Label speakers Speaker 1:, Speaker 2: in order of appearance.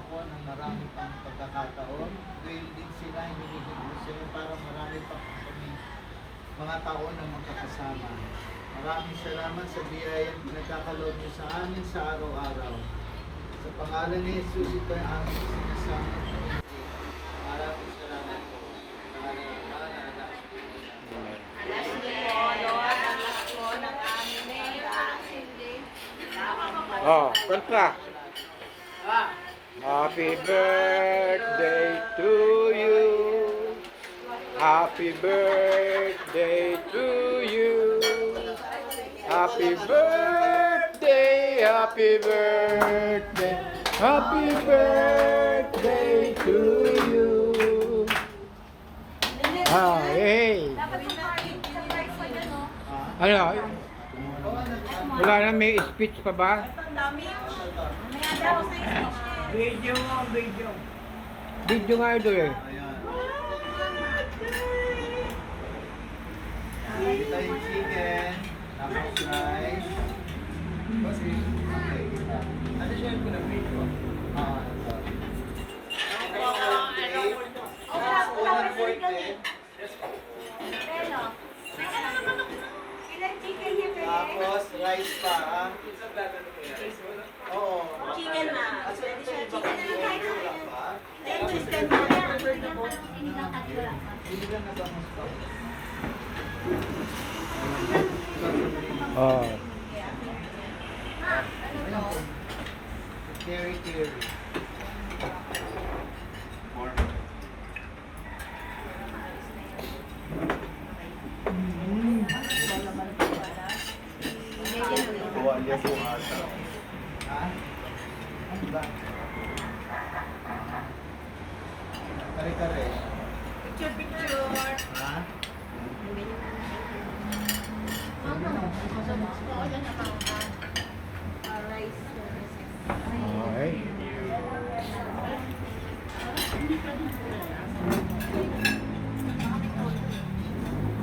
Speaker 1: ako ng marami pang pagkakataon. Ngayon din sila hinihigit ko sila para marami pa kami mga taon na magkakasama. Maraming salamat sa biyayang pinagkakaloob niyo sa amin sa araw-araw. Sa pangalan ni Jesus, ito ay aming sinasama. Maraming salamat po.
Speaker 2: Oh, kontra. Happy birthday to you. Happy birthday to you. Happy birthday, happy birthday, happy birthday to you. Ah, hey. Ano? Wala na, may speech pa ba?
Speaker 3: Video mo, video.
Speaker 2: Video nga ito eh.
Speaker 1: Ito yung chicken, tapos rice. Ano siya yung pinag-video? Tapos rice pa, ha? Oo.
Speaker 4: Chicken na.
Speaker 1: Pwede siya
Speaker 4: Chicken na lang tayo.
Speaker 1: Then,
Speaker 4: chicken na lang.
Speaker 1: Hindi lang na ba mas pa?
Speaker 2: Oh.
Speaker 1: Carry. Tuwalya po ata. Ha? Ano ba? Kare-kare.
Speaker 4: Picture.
Speaker 1: Ha?
Speaker 2: Okay.